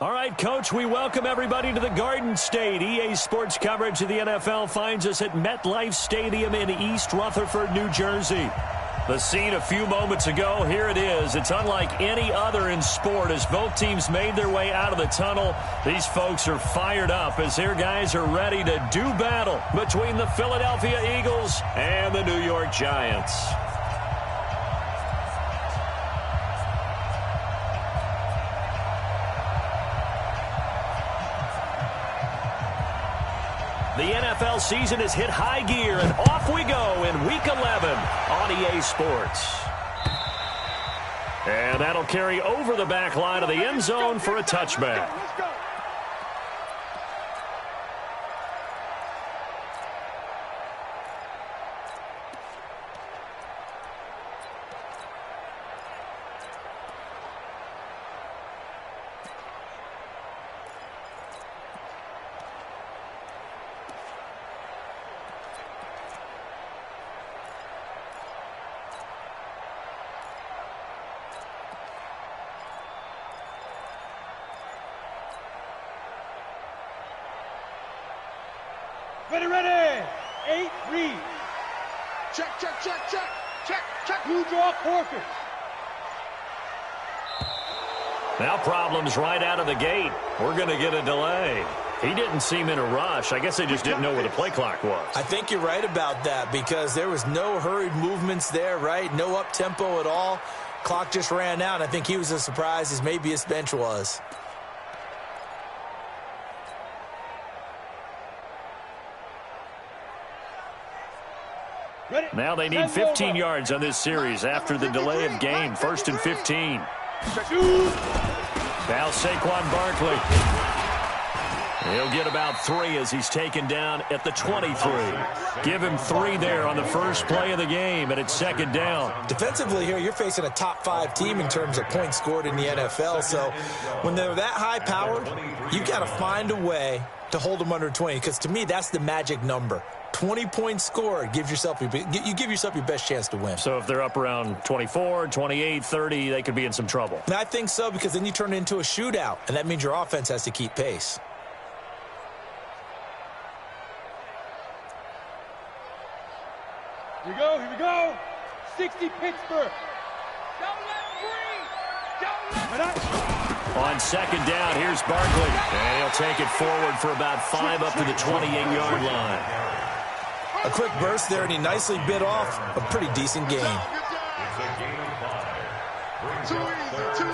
All right, Coach, we welcome everybody to the Garden State. EA Sports coverage of the NFL finds us at MetLife Stadium in East Rutherford, New Jersey. The scene a few moments ago, here it is. It's unlike any other in sport as both teams made their way out of the tunnel. These folks are fired up as their guys are ready to do battle between the Philadelphia Eagles and the New York Giants. The NFL season has hit high gear, and off we go in Week 11 on EA Sports. And that'll carry over the back line of the end zone for a touchback. Ready. 8 read. Check. You draw forfeit. Now problems right out of the gate. We're going to get a delay. He didn't seem in a rush. I guess they just didn't know where the play clock was. I think you're right about that because there was no hurried movements there, right? No up-tempo at all. Clock just ran out. I think he was as surprised as maybe his bench was. Now they need 15 yards on this series after the delay of game. 1st and 15. Now Saquon Barkley. He'll get about 3 as he's taken down at the 23. Give him 3 there on the first play of the game, and it's 2nd down. Defensively here, you're facing a top 5 team in terms of points scored in the NFL. So when they're that high-powered, you've got to find a way to hold them under 20, because to me, that's the magic number. 20 points scored, you give yourself your best chance to win. So if they're up around 24, 28, 30, they could be in some trouble. And I think so, because then you turn it into a shootout, and that means your offense has to keep pace. Here we go. 60 Pittsburgh. Don't let free. On 2nd down, here's Barkley. And he'll take it forward for about 5 up to the 28-yard line. A quick burst there, and he nicely bit off a pretty decent gain. Too easy.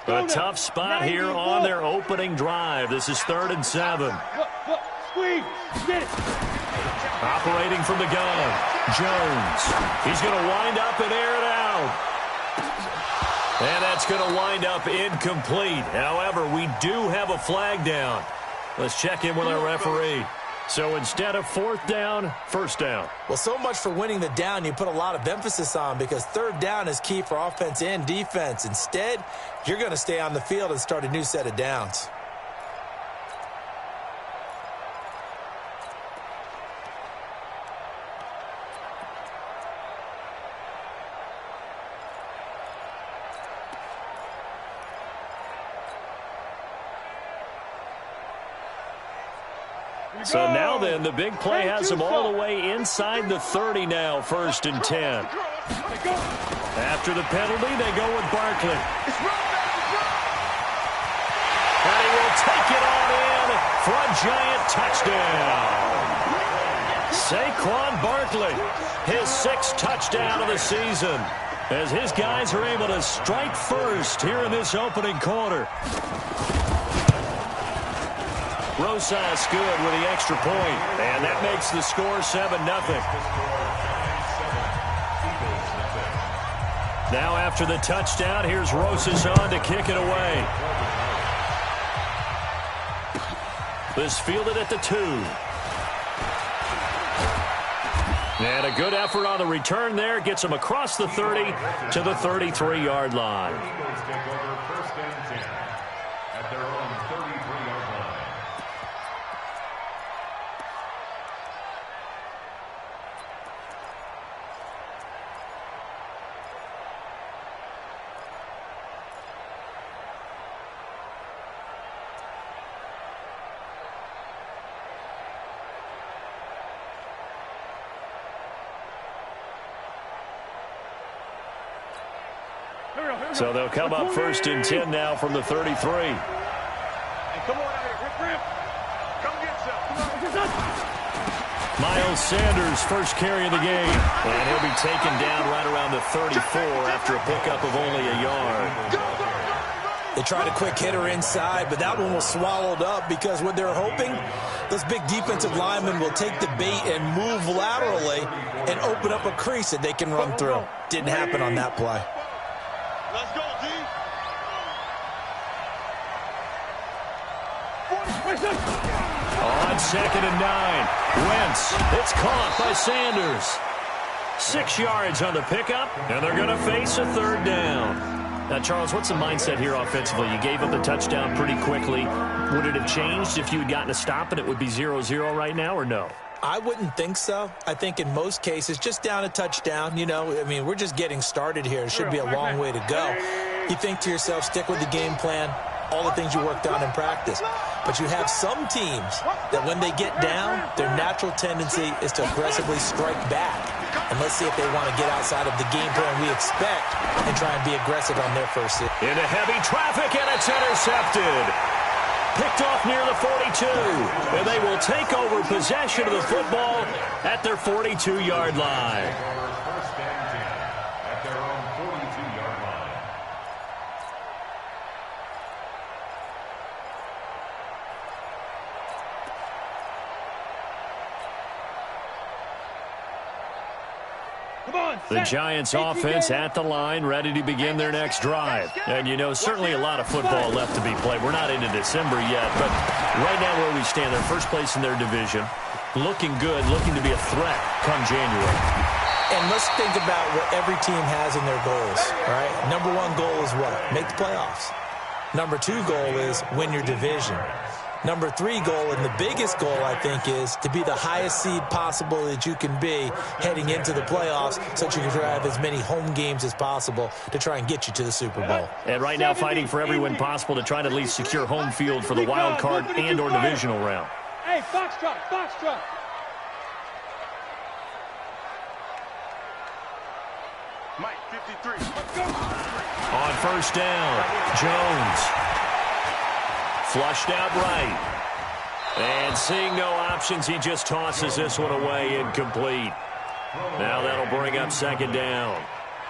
A tough spot here on their opening drive. This is 3rd and 7. Squeeze. Get it. Operating from the gun. Jones. He's going to wind up and air it out. And that's going to wind up incomplete. However, we do have a flag down. Let's check in with our referee. So instead of 4th down, 1st down. Well, so much for winning the down you put a lot of emphasis on, because 3rd down is key for offense and defense. Instead, you're going to stay on the field and start a new set of downs. So now then, the big play has them all the way inside the 30 now, 1st and 10. After the penalty, they go with Barkley. And he will take it on in for a giant touchdown. Saquon Barkley, his 6th touchdown of the season, as his guys are able to strike first here in this opening quarter. Rosas good with the extra point, and that makes the score 7-0. Now after the touchdown, here's Rosas on to kick it away. This fielded at the 2. And a good effort on the return there. Gets them across the 30 to the 33-yard line. Eagles take over 1st and 10 at their own 33-yard line. So they'll come up 1st and 10 now from the 33. Hey, come on out here, Rip. Come get some. Miles Sanders, first carry of the game. And he'll be taken down right around the 34 after a pickup of only a yard. They tried a quick hitter inside, but that one was swallowed up because what they're hoping, those big defensive linemen will take the bait and move laterally and open up a crease that they can run through. Didn't happen on that play. Let's go, D. On 2nd and 9. Wentz. It's caught by Sanders. 6 yards on the pickup, and they're going to face a 3rd down. Now, Charles, what's the mindset here offensively? You gave up the touchdown pretty quickly. Would it have changed if you had gotten a stop and it would be 0-0 right now, or no? I wouldn't think so. I think in most cases, just down a touchdown, you know, I mean, we're just getting started here. It should be a long way to go. You think to yourself, stick with the game plan, all the things you worked on in practice. But you have some teams that when they get down, their natural tendency is to aggressively strike back. And let's see if they want to get outside of the game plan we expect and try and be aggressive on their first hit. Into heavy traffic, and it's intercepted. Picked off near the 42, and they will take over possession of the football at their 42-yard line. 1st and 10 at their own 42-yard line. The Giants offense at the line, ready to begin their next drive. And, you know, certainly a lot of football left to be played. We're not into December yet, but right now where we stand, they're first place in their division. Looking good, looking to be a threat come January. And let's think about what every team has in their goals, right? Number 1 goal is what? Make the playoffs. Number 2 goal is win your division. Number 3 goal, and the biggest goal, I think, is to be the highest seed possible that you can be heading into the playoffs so that you can have as many home games as possible to try and get you to the Super Bowl. And right now fighting for every win possible to try to at least secure home field for the wild card and or divisional round. Hey, foxtrot. Mike, 53. On 1st down, Jones. Flushed out right. And seeing no options, he just tosses this one away incomplete. Now that'll bring up 2nd down.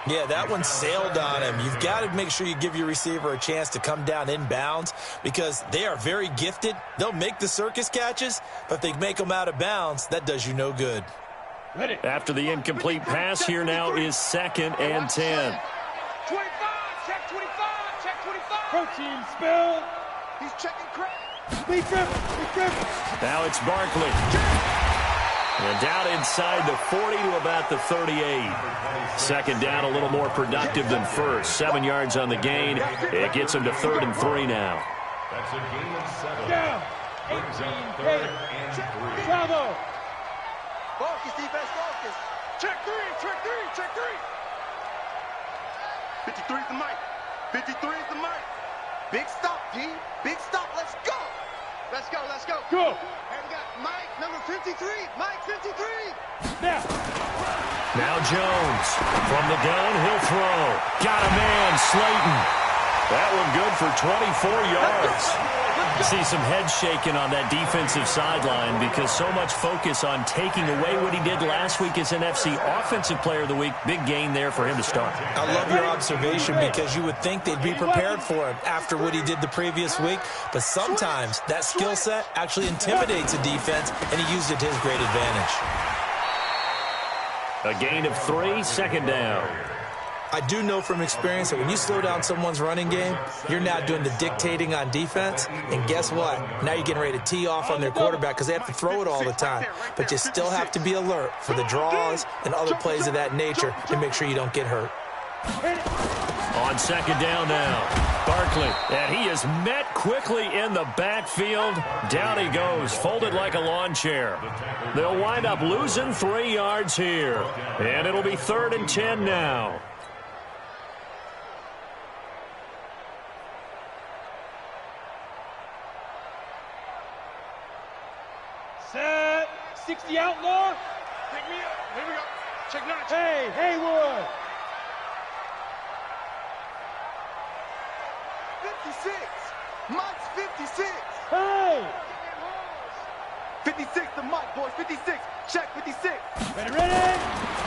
Yeah, that one sailed on him. You've got to make sure you give your receiver a chance to come down inbounds because they are very gifted. They'll make the circus catches, but if they make them out of bounds, that does you no good. Ready. After the incomplete pass, here now is 2nd and 10. 25, check 25, check 25. Protein spill. He's checking crack. Big grip. Now it's Barkley. And down inside the 40 to about the 38. 2nd down, a little more productive than first. 7 yards on the gain. It gets him to 3rd and 3 now. That's a gain of 7. Down. Brings up 18, 3rd and 3. Bravo. Focus, defense, focus. Check 3. 53 is the mic. 53 is the mic. Big stop, D. Big stop. Let's go. Go. And we got Mike, number 53. Mike, 53. Now Jones. From the gun, he'll throw. Got a man, Slayton. That one good for 24 yards. See some head shaking on that defensive sideline because so much focus on taking away what he did last week as NFC Offensive Player of the Week. Big gain there for him to start. I love your observation because you would think they'd be prepared for him after what he did the previous week, but sometimes that skill set actually intimidates a defense, and he used it to his great advantage. A gain of 3, 2nd down. I do know from experience that when you slow down someone's running game, you're now doing the dictating on defense. And guess what? Now you're getting ready to tee off on their quarterback because they have to throw it all the time. But you still have to be alert for the draws and other plays of that nature to make sure you don't get hurt. On second down now, Barkley, and he is met quickly in the backfield. Down he goes, folded like a lawn chair. They'll wind up losing 3 yards here, and it'll be 3rd and 10 now. Set. 60 outlaw. Pick me up. Here we go. Check notch. Hey, Haywood. 56. Mike's 56. Hey. 56 to Mike, boys. 56. Check 56. Ready.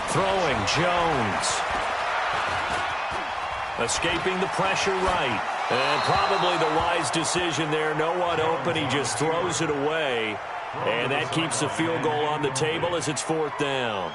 Throwing Jones. Escaping the pressure right. And probably the wise decision there. No one open. He just throws it away. And that keeps the field goal on the table as it's 4th down.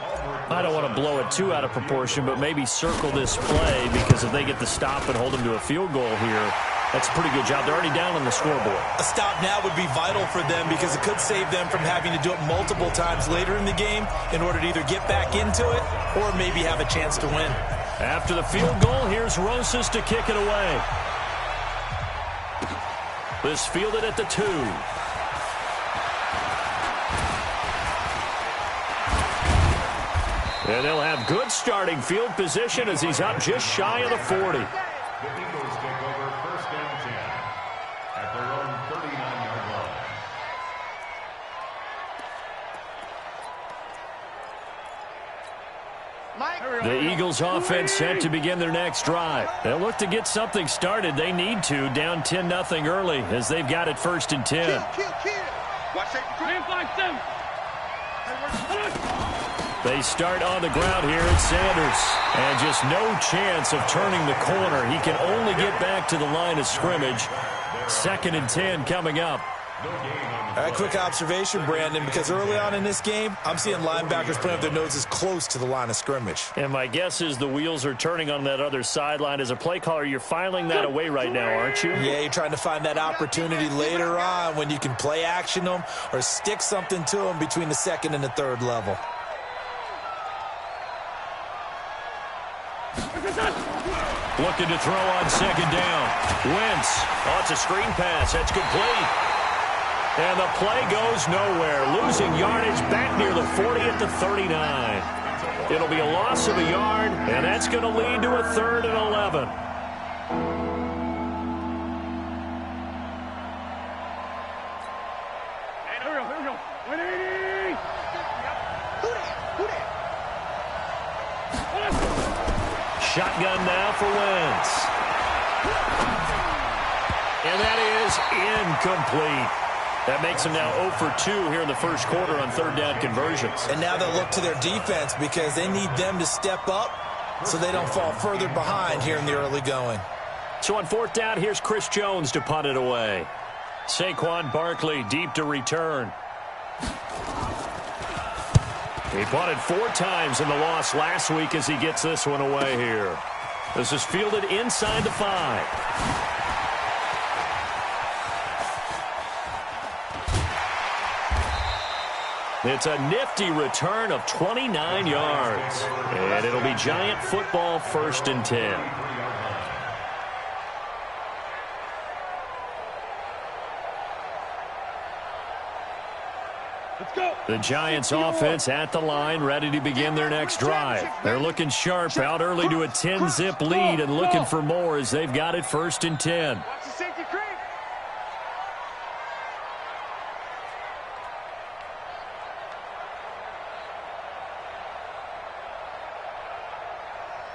I don't want to blow it too out of proportion, but maybe circle this play because if they get the stop and hold them to a field goal here, that's a pretty good job. They're already down on the scoreboard. A stop now would be vital for them because it could save them from having to do it multiple times later in the game in order to either get back into it or maybe have a chance to win. After the field goal, here's Rosas to kick it away. This fielded at the 2. And they'll have good starting field position as he's up just shy of the 40. The Eagles take over 1st and 10 at their own 39-yard line. The Eagles offense set to begin their next drive. They'll look to get something started. They need to, down 10-0 early as they've got it 1st and 10. Watch safety. They start on the ground here at Sanders. And just no chance of turning the corner. He can only get back to the line of scrimmage. 2nd and 10 coming up. A quick observation, Brandon, because early on in this game, I'm seeing linebackers putting up their noses close to the line of scrimmage. And my guess is the wheels are turning on that other sideline. As a play caller, you're filing that away right now, aren't you? Yeah, you're trying to find that opportunity later on when you can play action them or stick something to them between the 2nd and the 3rd level. Looking to throw on 2nd down. Wentz. Oh, it's a screen pass. That's complete. And the play goes nowhere. Losing yardage back near the 40 at the 39. It'll be a loss of a yard, and that's going to lead to a 3rd and 11. Here we go. 180. Shotgun now for Wentz. And that is incomplete. That makes them now 0 for 2 here in the 1st quarter on 3rd down conversions. And now they'll look to their defense because they need them to step up so they don't fall further behind here in the early going. So on 4th down, here's Chris Jones to punt it away. Saquon Barkley deep to return. He punted 4 times in the loss last week as he gets this one away here. This is fielded inside the 5. It's a nifty return of 29 yards. And it'll be Giant football 1st and 10. Let's go. The Giants offense at the line, ready to begin their next drive. They're looking sharp, out early to a 10-zip lead and looking for more as they've got it 1st and 10. Watch the safety creep.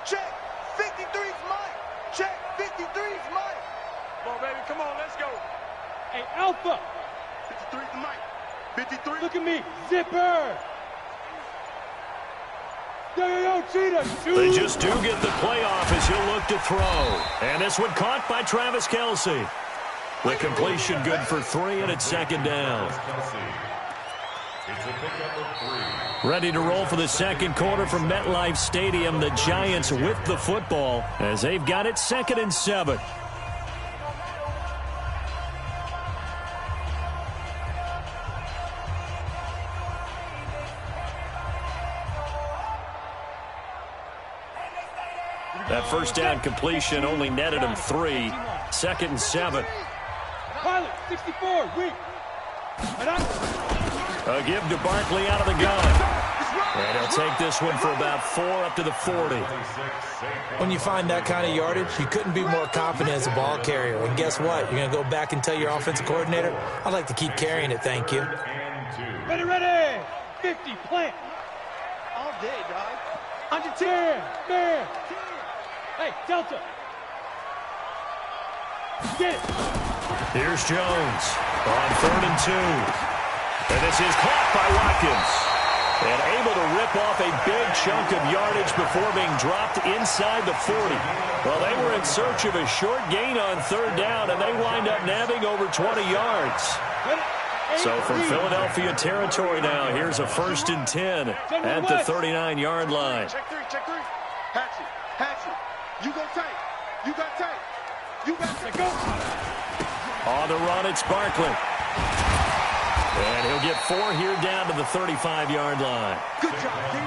Check. 53's Mike. Check. 53's Mike. Come on, baby. Come on. Let's go. Hey, Alpha. 53's Mike. 53. Look at me. Zipper. Yo, Cheetah. They just do get the playoff as he'll look to throw. And this one caught by Travis Kelce. The completion good for 3, and it's 2nd down. It's a pickup of 3. Ready to roll for the second quarter from MetLife Stadium. The Giants with the football as they've got it 2nd and 7. That first down completion only netted him 3. 2nd and 7. Pilot, 64, weak. A give to Barkley out of the gun. And he'll take this one for about 4 up to the 40. When you find that kind of yardage, you couldn't be more confident as a ball carrier. And guess what? You're going to go back and tell your offensive coordinator, I'd like to keep carrying it, thank you. Ready, ready. 50, plant. All day, dog. Under 10, man. Hey, Delta. Get it. Here's Jones on 3rd and 2. And this is caught by Watkins. And able to rip off a big chunk of yardage before being dropped inside the 40. Well, they were in search of a short gain on 3rd down, and they wind up nabbing over 20 yards. So from Philadelphia territory now, here's a 1st and 10 at the 39-yard line. Check 3, check 3. Hatchet. You go tight. You got tight. You got tight. Go. On the run, it's Barkley. And he'll get 4 here down to the 35-yard line. Good job, D.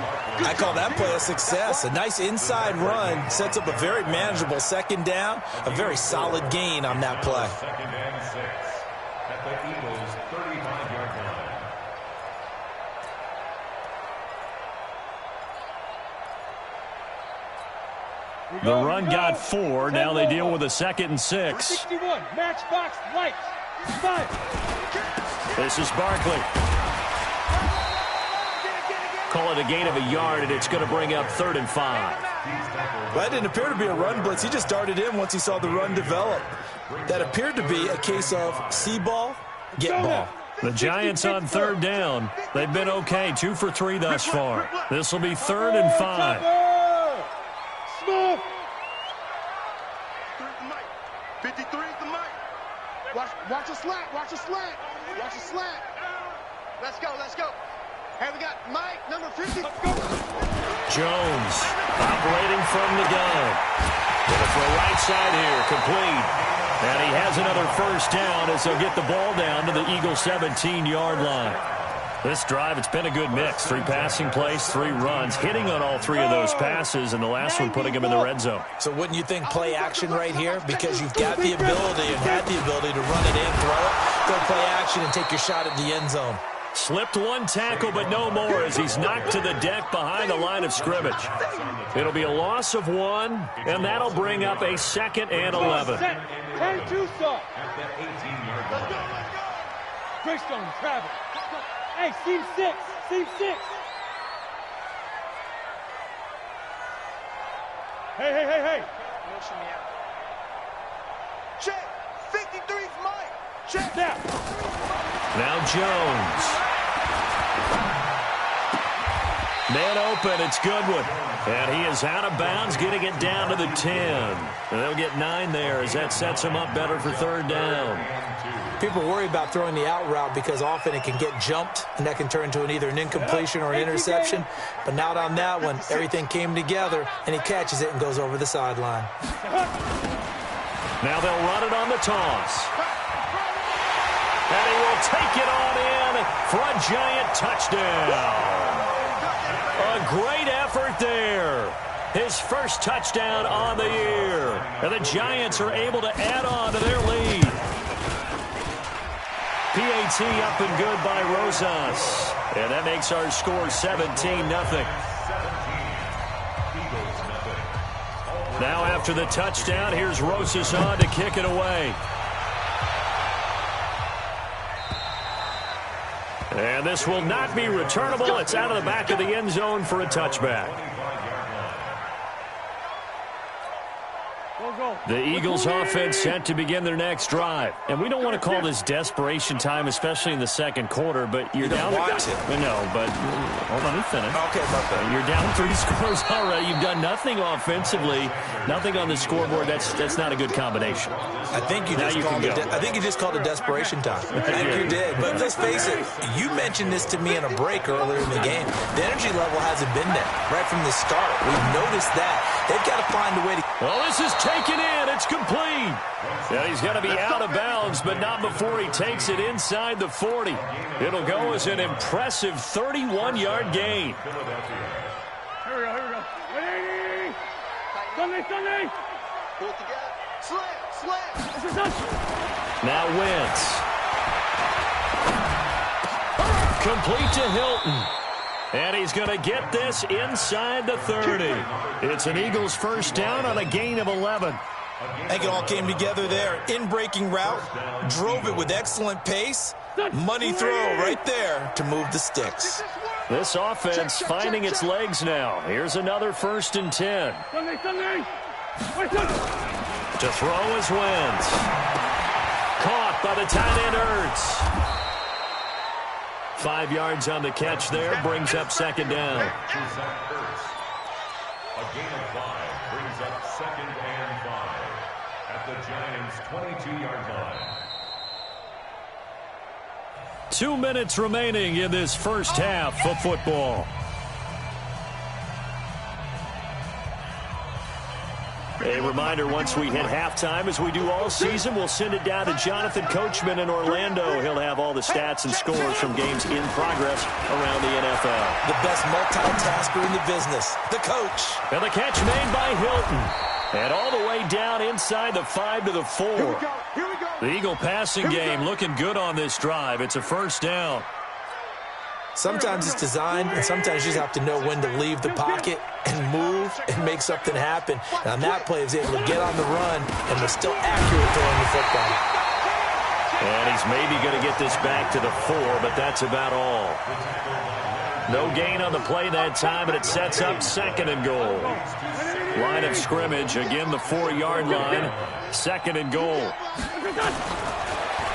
I call that play a success. A nice inside run sets up a very manageable 2nd down. A very solid gain on that play. 2nd and 6 at the Eagles' 35-yard line. The run got 4. Now they deal with a 2nd and 6. 61, matchbox, lights. 5. This is Barkley. Call it a gain of a yard, and it's going to bring up 3rd and 5. Well, that didn't appear to be a run blitz. He just darted in once he saw the run develop. That appeared to be a case of see ball, get ball. The Giants on 3rd down. They've been okay, 2 for 3 thus far. This will be 3rd and 5. Smooth. 53 is the mic. Watch a slant. Watch a slant. Watch a slant. Let's go. Hey, we got Mike, number 50. Jones operating from the gun. Going for a right side here, complete. And he has another 1st down as they'll get the ball down to the Eagles' 17-yard line. This drive, it's been a good mix. 3 passing plays, 3 runs, hitting on all 3 of those passes, and the last one putting him in the red zone. So wouldn't you think play action right here? Because you've got the ability and had the ability to run it in, throw it, go play action, and take your shot at the end zone. Slipped 1 tackle, but no more as he's knocked to the deck behind the line of scrimmage. It'll be a loss of 1, and that'll bring up a 2nd and 11. 10-2 stop. Greystone, travel. Hey, seam 6. Hey. Motion me out. Check. 53's Mike. Check. Snap. Now Jones. Man open, it's Goodwin. And he is out of bounds, getting it down to the 10. And they'll get 9 there as that sets him up better for 3rd down. People worry about throwing the out route because often it can get jumped, and that can turn into either an incompletion or an interception. But not on that one. Everything came together, and he catches it and goes over the sideline. Now they'll run it on the toss. And he will take it on in for a Giant touchdown. A great effort there. His first touchdown on the year. And the Giants are able to add on to their lead. PAT up and good by Rosas. And that makes our score 17-0. Now after the touchdown, here's Rosas on to kick it away. And this will not be returnable. It's out of the back of the end zone for a touchback. The Eagles offense set to begin their next drive. And we don't want to call this desperation time, especially in the second quarter, but you're down. No, but hold on, let me finish. Okay, you're down 3 scores already. You've done nothing offensively, nothing on the scoreboard. That's not a good combination. I think you just called it desperation time. I think you did. But let's face it, you mentioned this to me in a break earlier in the game. The energy level hasn't been there right from the start. We've noticed that. They've got to find a way to... Well, this is taken in. It's complete. Yeah, he's going to be out of bounds, but not before he takes it inside the 40. It'll go as an impressive 31-yard gain. Here we go. Ready? Sunday. Pull it together. Slam. Now Wentz. Complete to Hilton. And he's going to get this inside the 30. It's an Eagles first down on a gain of 11. I think it all came together there. In-breaking route, drove it with excellent pace. Money throw right there to move the sticks. This offense finding its legs now. Here's another 1st and 10. Sunday. To throw is Wentz. Caught by the tight end Ertz. 5 yards on the catch there, brings up second down. A gain of 5 brings up 2nd and 5 at the Giants' 22-yard line. 2 minutes remaining in this first half of football. A reminder, once we hit halftime, as we do all season, we'll send it down to Jonathan Coachman in Orlando. He'll have all the stats and scores from games in progress around the NFL. The best multitasker in the business, the coach. And the catch made by Hilton. And all the way down inside the 5 to the 4. Here we go. The Eagle passing game looking good on this drive. It's a first down. Sometimes it's designed, and sometimes you just have to know when to leave the pocket and move and make something happen. And on that play, he was able to get on the run and was still accurate throwing the football. And he's maybe going to get this back to the 4, but that's about all. No gain on the play that time, and it sets up 2nd and goal. Line of scrimmage, again the 4-yard line. 2nd and goal.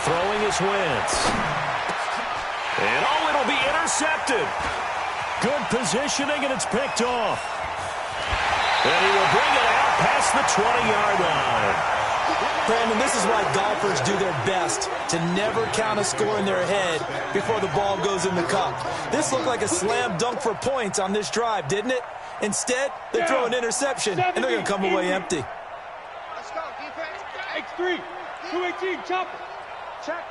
Throwing is Wentz. And it'll be intercepted. Good positioning, and it's picked off. And he will bring it out past the 20-yard line. Brandon, this is why golfers do their best to never count a score in their head before the ball goes in the cup. This looked like a slam dunk for points on this drive, didn't it? Instead, they throw an interception, and they're going to come away empty. Let's go, defense. X3. 218, chopper. Check.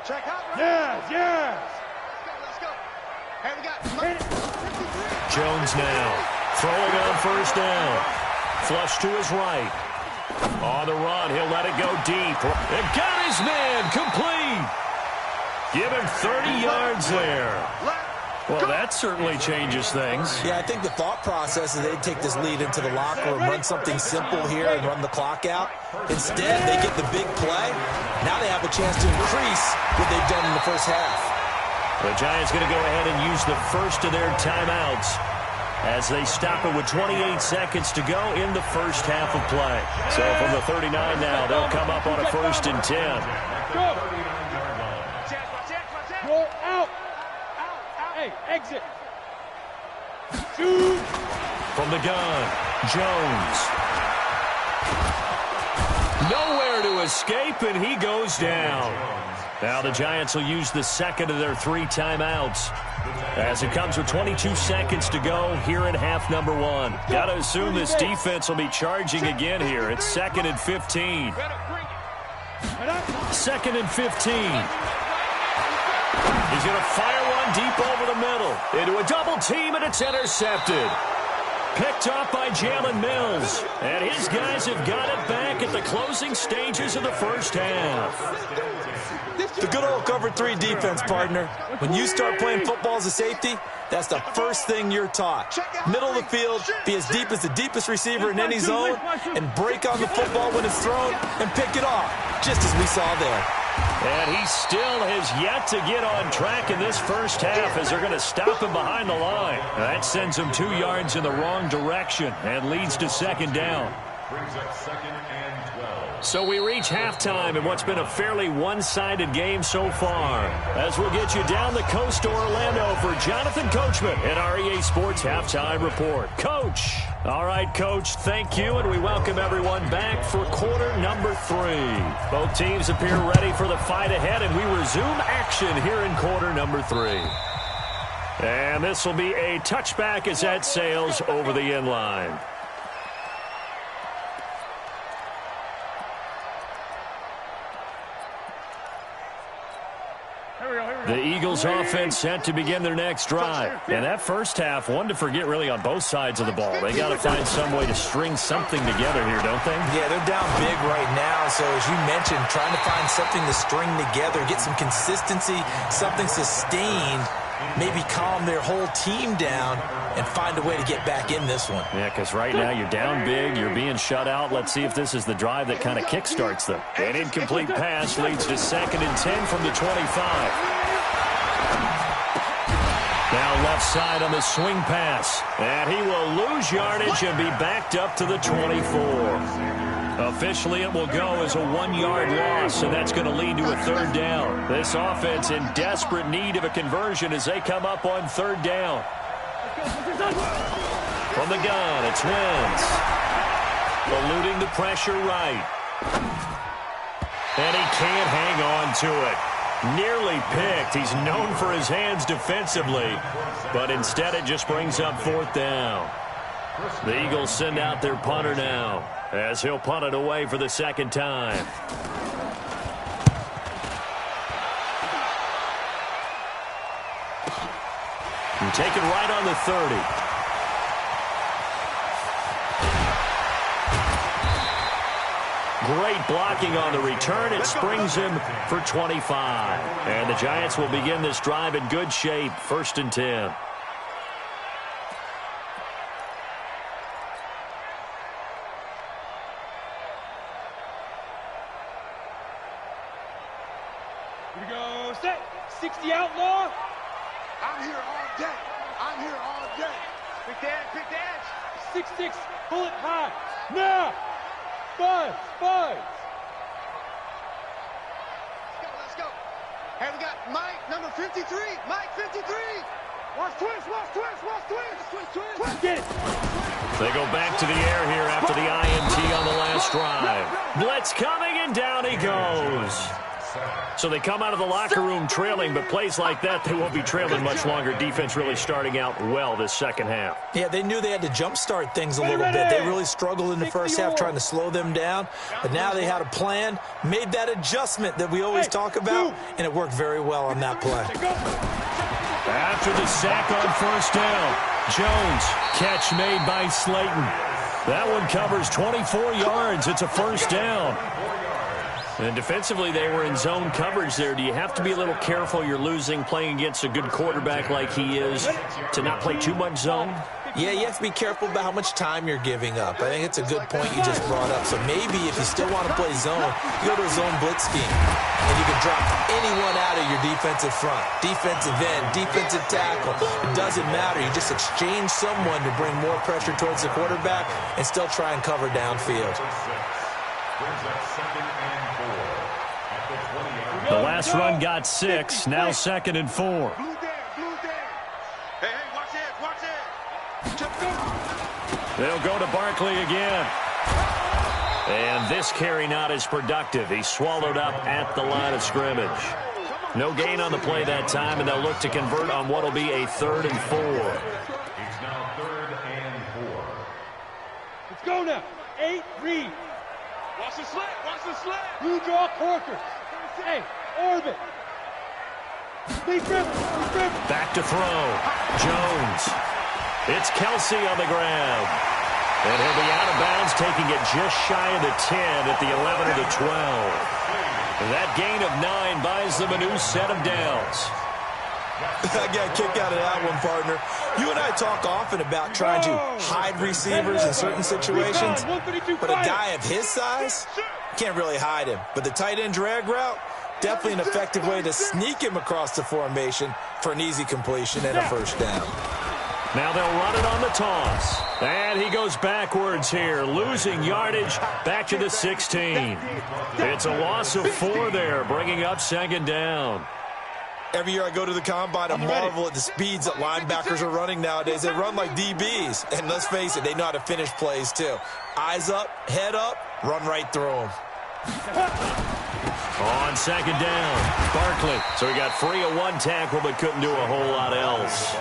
Check out. Yes. Let's go. Hey, we got Jones now throwing on first down. Flush to his right. On the run, he'll let it go deep. And got his man complete. Give him 30 yards there. Well, that certainly changes things. Yeah, I think the thought process is they'd take this lead into the locker room, run something simple here and run the clock out. Instead, they get the big play. Now they have a chance to increase what they've done in the first half. The Giants going to go ahead and use the first of their timeouts as they stop it with 28 seconds to go in the first half of play. So from the 39 now, they'll come up on a 1st and 10. Go. Roll out. Hey, exit. Shoot. From the gun, Jones. Nowhere to escape, and he goes down. Now the Giants will use the second of their 3 timeouts as it comes with 22 seconds to go here in half number 1. Got to assume this defense will be charging again here. It's 2nd and 15. 2nd and 15. He's going to fire one deep over the middle. Into a double team, and it's intercepted. Picked off by Jalen Mills. And his guys have got it back at the closing stages of the first half. The good old cover 3 defense, partner. When you start playing football as a safety, that's the first thing you're taught. Middle of the field, be as deep as the deepest receiver in any zone, and break on the football when it's thrown and pick it off, just as we saw there. And he still has yet to get on track in this first half as they're going to stop him behind the line. That sends him 2 yards in the wrong direction and leads to 2nd down. brings up 2nd and 12. So we reach halftime in what's been a fairly one-sided game so far. As we'll get you down the coast to Orlando for Jonathan Coachman at our EA Sports Halftime Report. Coach. All right, Coach, thank you, and we welcome everyone back for quarter number 3. Both teams appear ready for the fight ahead, and we resume action here in quarter number 3. And this will be a touchback as that sails over the end line. The Eagles offense set to begin their next drive. And that first half, one to forget really on both sides of the ball. They got to find some way to string something together here, don't they? Yeah, they're down big right now. So as you mentioned, trying to find something to string together, get some consistency, something sustained, maybe calm their whole team down and find a way to get back in this one. Yeah, because right now you're down big, you're being shut out. Let's see if this is the drive that kind of kickstarts them. An incomplete pass leads to 2nd and 10 from the 25. Now left side on the swing pass. And he will lose yardage and be backed up to the 24. Officially, it will go as a 1-yard loss, and that's going to lead to a 3rd down. This offense in desperate need of a conversion as they come up on 3rd down. From the gun, it's Wentz. Eluding the pressure right. And he can't hang on to it. Nearly picked. He's known for his hands defensively, but instead it just brings up 4th down. The Eagles send out their punter now as he'll punt it away for the 2nd time. And taken right on the 30. Great blocking on the return. It springs him for 25. And the Giants will begin this drive in good shape. 1st and 10. Here we go. Set. 60 outlaw. I'm here all day. I'm here all day. Big dad, big dad. 6'6", bullet high. Now. Buzz. Let's go. Hey, we got Mike, number 53. Mike, 53. Watch twist. Get it. They go back to the air here after the INT on the last drive. Blitz coming, and down he goes. So they come out of the locker room trailing, but plays like that, they won't be trailing much longer. Defense really starting out well this 2nd half. Yeah, they knew they had to jumpstart things a little bit. They really struggled in the first half trying to slow them down. But now they had a plan, made that adjustment that we always talk about, and it worked very well on that play. After the sack on 1st down, Jones, catch made by Slayton. That one covers 24 yards. It's a 1st down. And defensively, they were in zone coverage there. Do you have to be a little careful? You're losing playing against a good quarterback like he is to not play too much zone? Yeah, you have to be careful about how much time you're giving up. I think it's a good point you just brought up. So maybe if you still want to play zone, you go to a zone blitz scheme. And you can drop anyone out of your defensive front. Defensive end, defensive tackle. It doesn't matter. You just exchange someone to bring more pressure towards the quarterback and still try and cover downfield. The last run got 6. Now 2nd and 4. Blue down. Hey, watch it. They'll go to Barkley again. And this carry not as productive. He's swallowed up at the line of scrimmage. No gain on the play that time, and they'll look to convert on what will be a 3rd and 4. It's now 3rd and 4. Let's go now. 8, read. Watch the slant. Blue draw corker. Hey, orbit. Leaf river. Back to throw. Jones. It's Kelsey on the grab. And he'll be out of bounds, taking it just shy of the 10 at the 11 of the 12. And that gain of 9 buys them a new set of downs. I got a kick out of that one, partner. You and I talk often about trying to hide receivers in certain situations, but a guy of his size, can't really hide him. But the tight end drag route, definitely an effective way to sneak him across the formation for an easy completion and a 1st down. Now they'll run it on the toss. And he goes goes backwards here, losing yardage back to the 16. It's a loss of 4 there, bringing up second down. Every year I go to the combine, I marvel at the speeds that linebackers are running nowadays. They run like DBs. And let's face it, they know how to finish plays too. Eyes up, head up, run right through them. On second down, Barkley. So he got free of 1 tackle but couldn't do a whole lot else.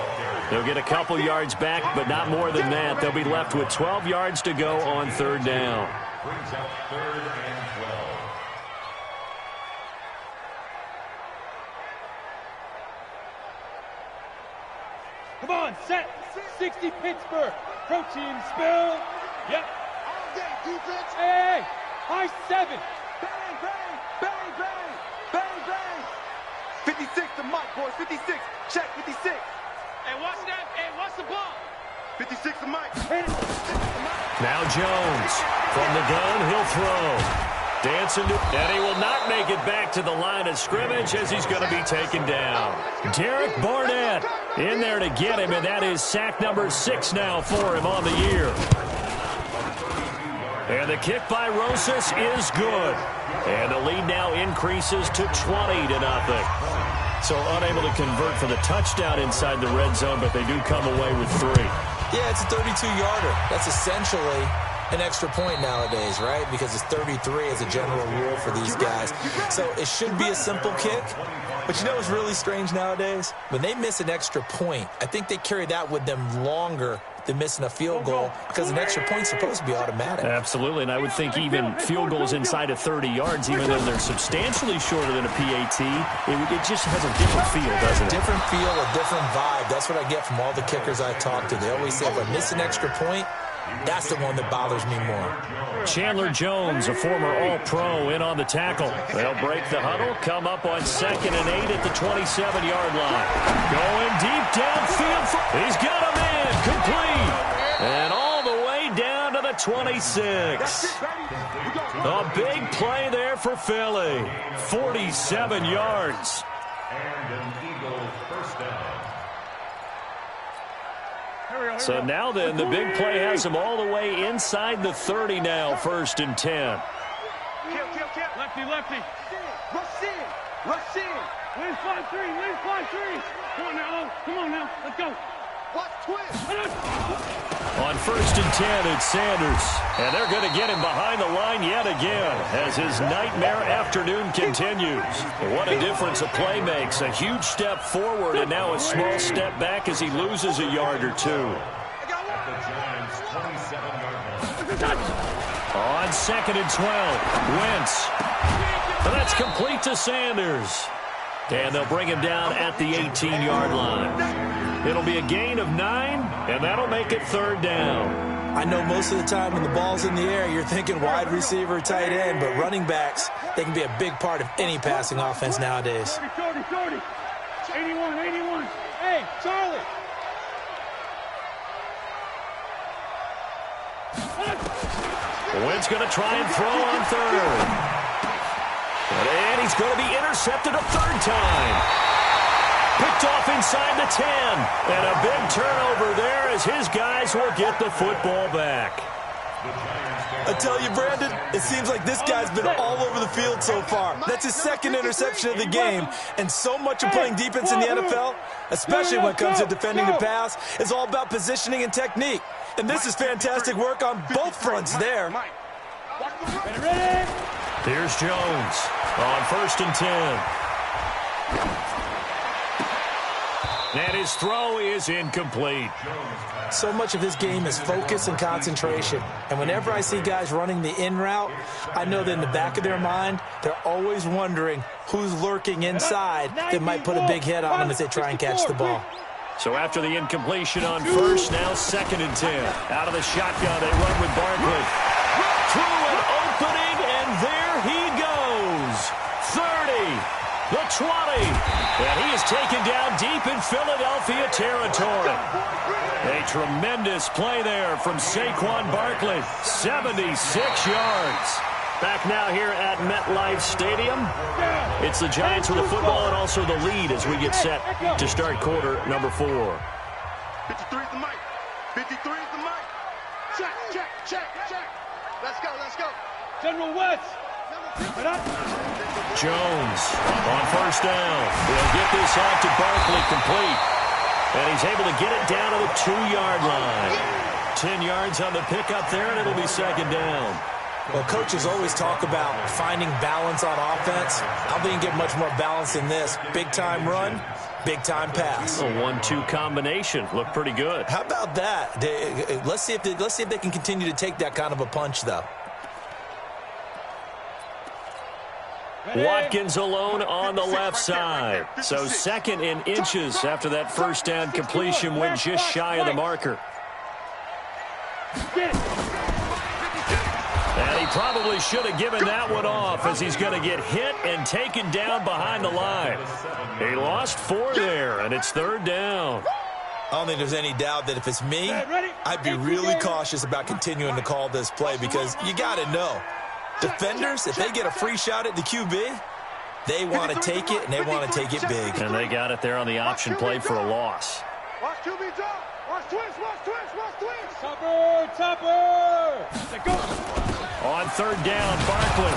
They'll get a couple yards back, but not more than that. They'll be left with 12 yards to go on third down. Brings up 3rd and 12. Come on, set. 60 Pittsburgh. Protein spill. Yep. All day, defense. Hey, high 7. Bang, bang, bang, bang, bang, bang. 56 to Mike, boys. 56. Check 56. Hey, watch that. Hey, watch the ball. 56 to Mike. Now Jones. From the gun, he'll throw. Dancing to, and he will not make it back to the line of scrimmage as he's going to be taken down. Derek Barnett in there to get him, and that is sack number 6 now for him on the year. And the kick by Rosas is good. And the lead now increases to 20-0. So unable to convert for the touchdown inside the red zone, but they do come away with 3. Yeah, it's a 32-yarder. That's essentially an extra point nowadays, right? Because it's 33 as a general rule for these guys. So it should be a simple kick. But you know what's really strange nowadays? When they miss an extra point, I think they carry that with them longer than missing a field goal because an extra point's supposed to be automatic. Absolutely, and I would think even field goals inside of 30 yards, even though they're substantially shorter than a PAT, it just has a different feel, doesn't it? Different feel, a different vibe. That's what I get from all the kickers I talk to. They always say, if I miss an extra point, that's the one that bothers me more. Chandler Jones, a former All-Pro, in on the tackle. They'll break the huddle, come up on 2nd and 8 at the 27-yard line. Going deep downfield. He's got him in, complete. And all the way down to the 26. A big play there for Philly. 47 yards. And an Eagle first down. So now then, the big play has him all the way inside the 30 now, 1st and 10. Kill. Lefty, lefty. Rush in. Rush in. Win 5-3. Win 5-3. Come on now. Oh, come on now. Let's go. Watch twist. On 1st and 10, it's Sanders. And they're going to get him behind the line yet again as his nightmare afternoon continues. What a difference a play makes. A huge step forward and now a small step back as he loses a yard or 2. At the Giants' 27-yard line. On 2nd and 12, Wentz. And that's complete to Sanders. And they'll bring him down at the 18-yard line. It'll be a gain of 9, and that'll make it 3rd down. I know most of the time when the ball's in the air, you're thinking wide receiver, tight end, but running backs, they can be a big part of any passing offense nowadays. 30. 81. Hey, Charlie. Wentz going to try and throw on 3rd. And he's going to be intercepted a 3rd time. Picked off inside the 10. And a big turnover there as his guys will get the football back. I tell you, Brandon, it seems like this guy's been all over the field so far. That's his 2nd interception of the game. And so much of playing defense in the NFL, especially when it comes to defending the pass, is all about positioning and technique. And this is fantastic work on both fronts there. Here's Jones on 1st and 10. And his throw is incomplete. So much of his game is focus and concentration. And whenever I see guys running the in route, I know that in the back of their mind, they're always wondering who's lurking inside that might put a big hit on them as they try and catch the ball. So after the incompletion on 1st, now 2nd and 10. Out of the shotgun, they run with Barkley. Through an opening, and there he goes. 30. The 20, and he is taken down deep in Philadelphia territory. A tremendous play there from Saquon Barkley, 76 yards. Back now here at MetLife Stadium. It's the Giants with the football and also the lead as we get set to start quarter number 4. 53 is the mic. 53 is the mic. Check, check, check, check. Let's go, let's go. General West. Jones on first down. He'll get this off to Barkley complete. And he's able to get it down to the 2-yard line. 10 yards on the pickup there, and it'll be second down. Well, coaches always talk about finding balance on offense. I don't think you get much more balance than this. Big-time run, big-time pass. A 1-2 combination. Looked pretty good. How about that? Let's see if they can continue to take that kind of a punch, though. Watkins alone on the left side. So second in inches after that first down completion went just shy of the marker. And he probably should have given that one off as he's going to get hit and taken down behind the line. He lost 4 there, and it's third down. I don't think there's any doubt that if it's me, I'd be really cautious about continuing to call this play because you got to know. Defenders, if they get a free shot at the QB, they want to take it, and they want to take it big. And they got it there on the option play for a loss. Watch QB drop. Watch twist, watch twist, watch twist. Topper, topper. Go. On third down, Barkley.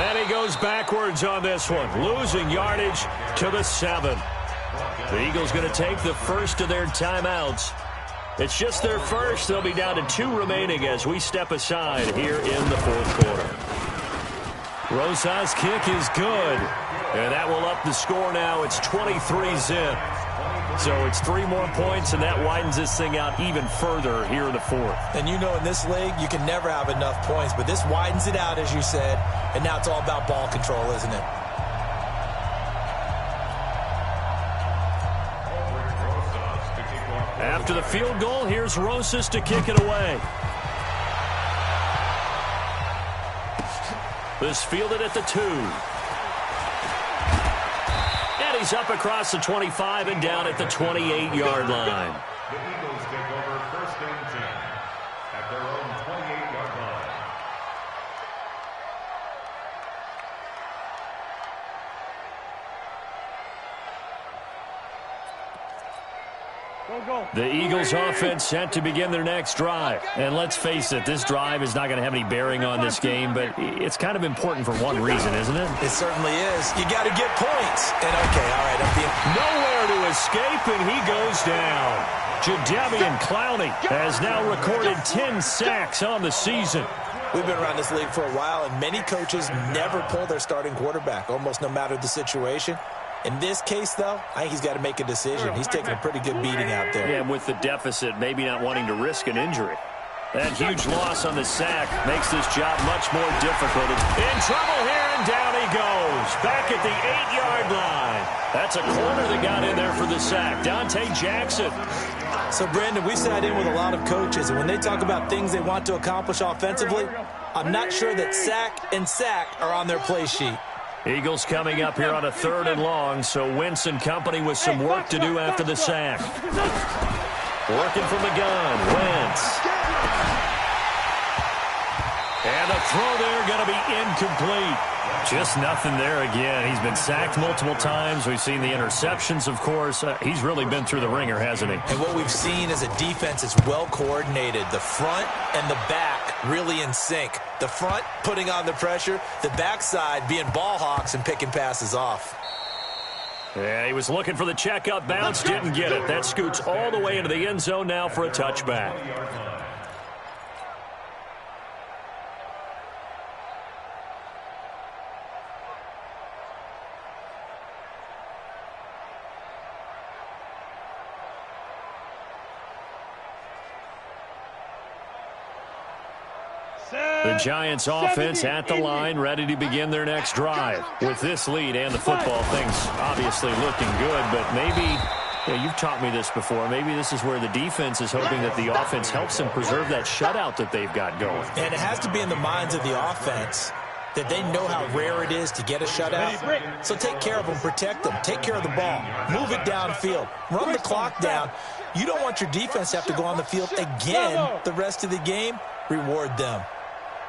And he goes backwards on this one, losing yardage to the 7. The Eagles going to take the first of their timeouts. It's just their first. They'll be down to 2 remaining as we step aside here in the fourth quarter. Rosa's kick is good. And that will up the score now. It's 23-zip. So it's 3 more points, and that widens this thing out even further here in the fourth. And you know in this league, you can never have enough points, but this widens it out, as you said, and now it's all about ball control, isn't it? After the field goal, here's Rosas to kick it away. This fielded at the 2. And he's up across the 25 and down at the 28-yard line. The Eagles take over first and 10 at their own 28-yard line. The Eagles offense set to begin their next drive. And let's face it, this drive is not going to have any bearing on this game, but it's kind of important for one reason, isn't it? It certainly is. You got to get points. And okay, all right, I'm being... Nowhere to escape, and he goes down. Jadeveon Clowney has now recorded 10 sacks on the season. We've been around this league for a while, and many coaches never pull their starting quarterback, almost no matter the situation. In this case, though, I think he's got to make a decision. He's taking a pretty good beating out there. Yeah, with the deficit, maybe not wanting to risk an injury. That huge loss on the sack makes this job much more difficult. In trouble here, and down he goes. Back at the 8-yard line. That's a corner that got in there for the sack. Dante Jackson. So, Brandon, we sat in with a lot of coaches, and when they talk about things they want to accomplish offensively, I'm not sure that sack and sack are on their play sheet. Eagles coming up here on a 3rd and long, so Wentz and company with some work to do after the sack. Working from the gun, Wentz. And the throw there going to be incomplete. Just nothing there again. He's been sacked multiple times. We've seen the interceptions, of course. He's really been through the ringer, hasn't he? And what we've seen is a defense that's well coordinated. The front and the back really in sync. The front putting on the pressure. The backside being ball hawks and picking passes off. Yeah, he was looking for the checkup bounce, didn't get it. That scoots all the way into the end zone now for a touchback. The Giants offense at the line, ready to begin their next drive. With this lead and the football, things obviously looking good, but maybe, you've taught me this before, maybe this is where the defense is hoping that the offense helps them preserve that shutout that they've got going. And it has to be in the minds of the offense that they know how rare it is to get a shutout. So take care of them, protect them, take care of the ball, move it downfield, run the clock down. You don't want your defense to have to go on the field again the rest of the game. Reward them.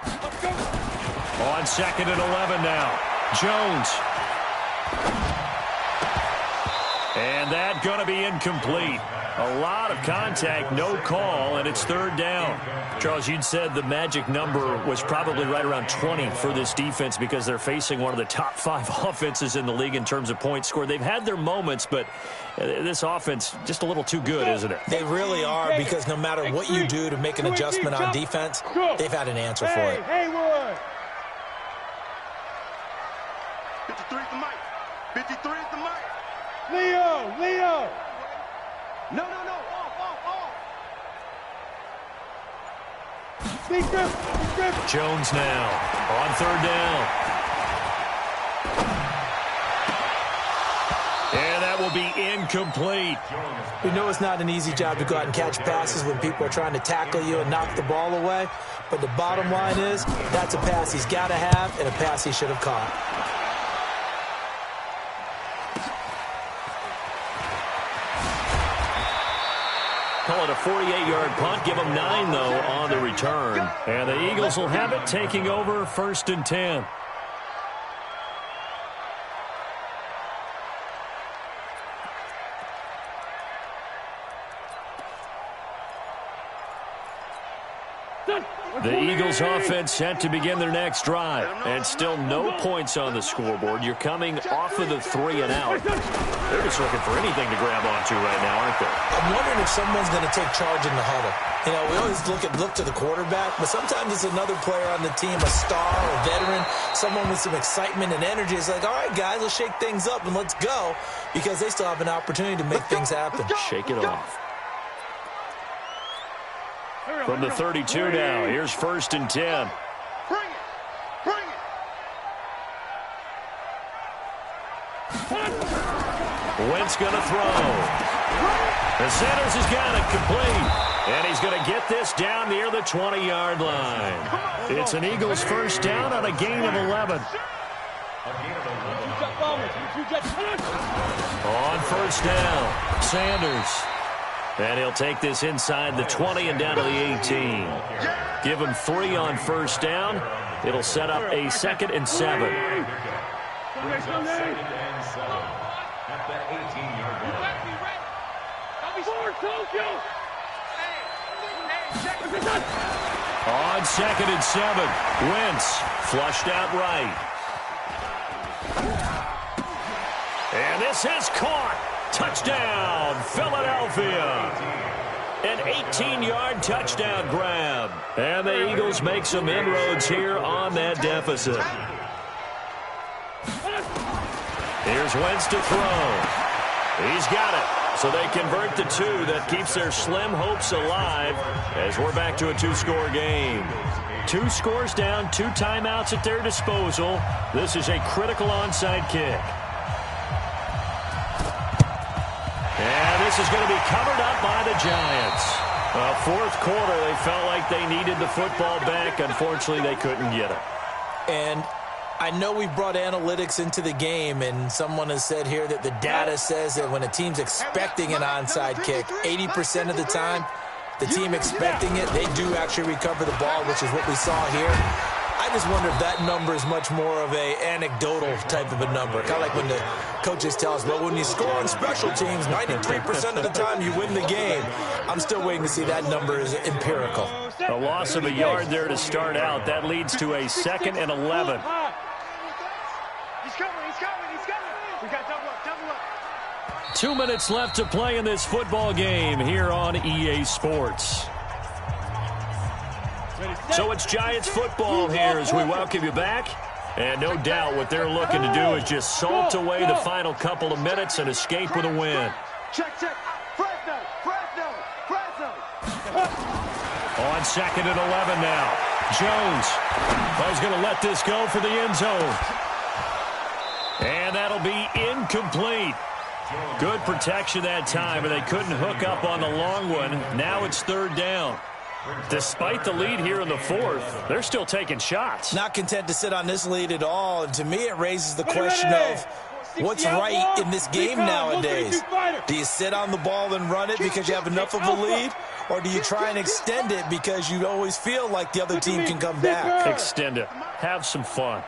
On 2nd and 11 now. Jones. And that going to be incomplete. A lot of contact, no call, and it's third down. Charles, you'd said the magic number was probably right around 20 for this defense because they're facing one of the top 5 offenses in the league in terms of points scored. They've had their moments, but this offense just a little too good, isn't it? They really are, because no matter what you do to make an adjustment on defense, they've had an answer for it. Haywood. 53 is the mic. 53 is the mic. Leo. No. Off. Big grip. Jones now on third down. And that will be incomplete. We know it's not an easy job to go out and catch passes when people are trying to tackle you and knock the ball away. But the bottom line is, that's a pass he's got to have and a pass he should have caught. Call it a 48-yard punt. Give them 9, though, on the return. And the Eagles will have it, taking over 1st and 10. The Eagles offense set to begin their next drive. And still no points on the scoreboard. You're coming off of the 3 and out. They're just looking for anything to grab onto right now, aren't they? I'm wondering if someone's going to take charge in the huddle. You know, we always look to the quarterback, but sometimes it's another player on the team, a star, a veteran, someone with some excitement and energy. It's like, all right, guys, let's shake things up and let's go, because they still have an opportunity to make things happen. Shake it off. From the 32 now, here's 1st and 10. Bring it. Wentz going to throw. The Sanders has got it complete. And he's going to get this down near the 20-yard line. It's an Eagles first down on a gain of 11. On first down, Sanders. And he'll take this inside the 20 and down to the 18. Give him 3 on first down. It'll set up a 2nd and 7. At the 18-yard On 2nd and 7, Wentz flushed out right. And this is caught. Touchdown, Philadelphia. An 18-yard touchdown grab. And the Eagles make some inroads here on that deficit. Here's Wentz to throw. He's got it. So they convert the 2. That keeps their slim hopes alive as we're back to a 2-score game. 2 scores down, 2 timeouts at their disposal. This is a critical onside kick. And this is going to be covered up by the Giants. Fourth quarter, they felt like they needed the football back. Unfortunately, they couldn't get it. And I know we brought analytics into the game, and someone has said here that the data says that when a team's expecting an onside kick, 80% of the time, the team expecting it, they do actually recover the ball, which is what we saw here. I just wonder if that number is much more of a anecdotal type of a number. Kind of like when the coaches tell us, well, when you score on special teams, 93% of the time you win the game. I'm still waiting to see that number is empirical. A loss of a yard there to start out. That leads to a 2nd and 11. He's coming. We got double up. 2 minutes left to play in this football game here on EA Sports. So it's Giants football here as we welcome you back. And no doubt what they're looking to do is just salt away the final couple of minutes and escape with a win. Check. Fresno. On 2nd and 11 now. Jones. He's going to let this go for the end zone. And that'll be incomplete. Good protection that time, and they couldn't hook up on the long one. Now it's 3rd down. Despite the lead here in the 4th, they're still taking shots. Not content to sit on this lead at all. And to me, it raises the question of what's right in this game nowadays. Do you sit on the ball and run it because you have enough of a lead? Or do you try and extend it because you always feel like the other team can come back? Extend it. Have some fun.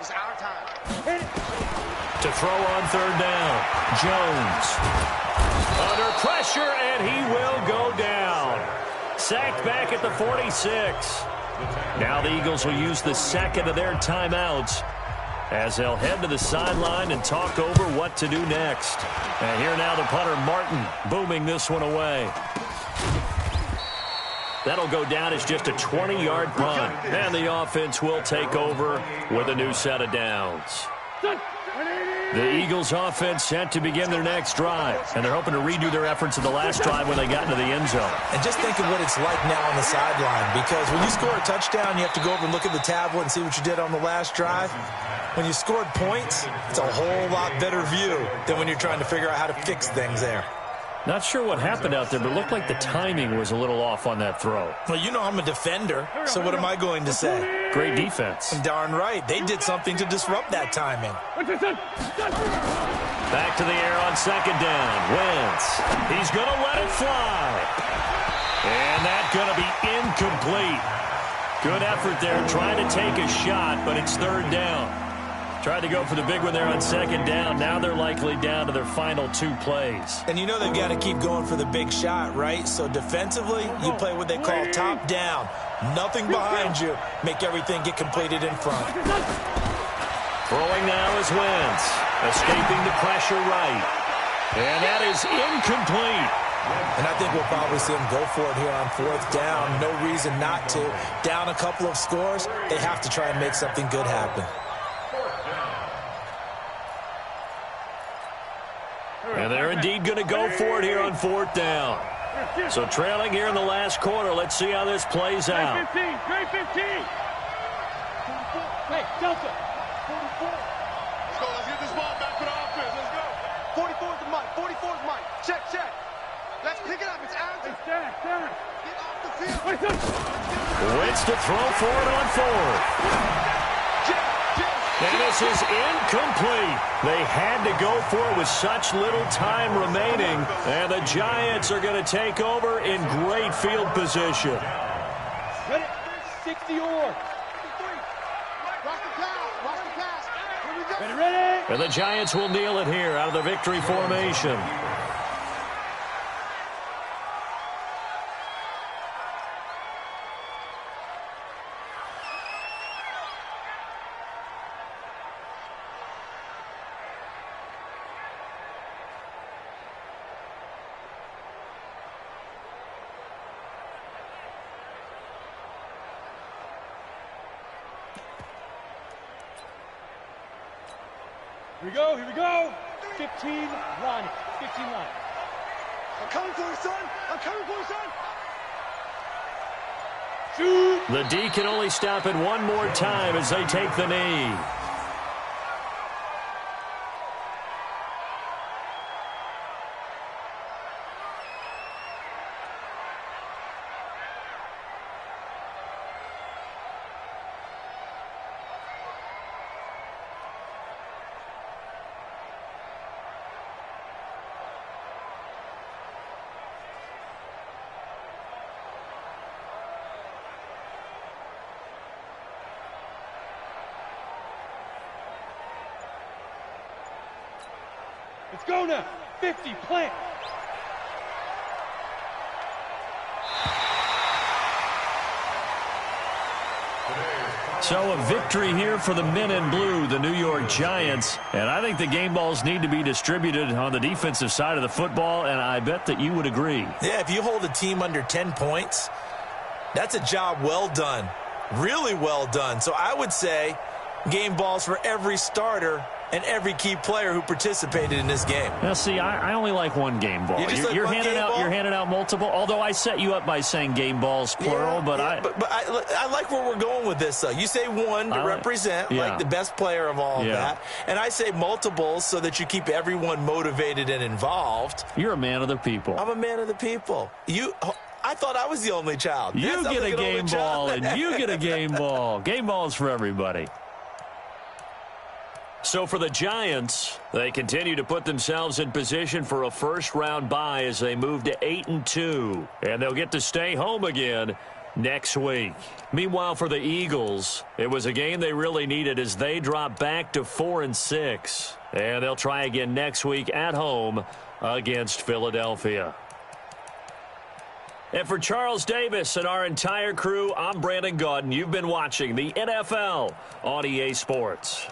To throw on 3rd down. Jones. Under pressure, and he will go down. Sacked back at the 46. Now the Eagles will use the second of their timeouts as they'll head to the sideline and talk over what to do next. And here now the punter, Martin, booming this one away. That'll go down as just a 20-yard punt. And the offense will take over with a new set of downs. The Eagles offense set to begin their next drive, and they're hoping to redo their efforts of the last drive when they got into the end zone. And just think of what it's like now on the sideline, because when you score a touchdown, you have to go over and look at the tablet and see what you did on the last drive. When you scored points, it's a whole lot better view than when you're trying to figure out how to fix things there. Not sure what happened out there, but it looked like the timing was a little off on that throw. Well, you know I'm a defender, so what am I going to say? Great defense. Darn right. They did something to disrupt that timing. Back to the air on second down. Wentz. He's going to let it fly. And that's going to be incomplete. Good effort there trying to take a shot, but it's third down. Tried to go for the big one there on second down. Now they're likely down to their final 2 plays. And you know they've got to keep going for the big shot, right? So defensively, you play what they call top down. Nothing behind you. Make everything get completed in front. Throwing now is Wentz. Escaping the pressure right. And that is incomplete. And I think we'll probably see them go for it here on fourth down. No reason not to. Down a couple of scores, they have to try and make something good happen. And they're indeed going to go for it here on fourth down. So trailing here in the last quarter. Let's see how this plays out. Great 15. Hey, Delta. 44. Let's go. Let's get this ball back for the offense. Let's go. 44 is the mic. 44 is mic. Check. Let's pick it up. It's out. It's down. Get off the field. Wentz to throw for it on fourth. And this is incomplete. They had to go for it with such little time remaining. And the Giants are going to take over in great field position. Ready? 60 or. Watch the pass. Here we go. Ready? And the Giants will kneel it here out of the victory formation. Here we go. 15 line. 15 line. I'm coming for you, son. Shoot. The D can only stop it one more time as they take the knee. Let's go now. 50, plant. So a victory here for the men in blue, the New York Giants. And I think the game balls need to be distributed on the defensive side of the football, and I bet that you would agree. Yeah, if you hold a team under 10 points, that's a job well done. Really well done. So I would say game balls for every starter and every key player who participated in this game. Now, see, I only like one game ball. You're handing out multiple, although I set you up by saying game balls, plural. But I like where we're going with this, though. You say one to represent, like the best player of all of that. And I say multiples so that you keep everyone motivated and involved. You're a man of the people. I'm a man of the people. I thought I was the only child. You get a game ball, and you get a game ball. Game balls for everybody. So for the Giants, they continue to put themselves in position for a first-round bye as they move to 8-2. And they'll get to stay home again next week. Meanwhile, for the Eagles, it was a game they really needed as they drop back to 4-6. And they'll try again next week at home against Philadelphia. And for Charles Davis and our entire crew, I'm Brandon Gaudin. You've been watching the NFL on EA Sports.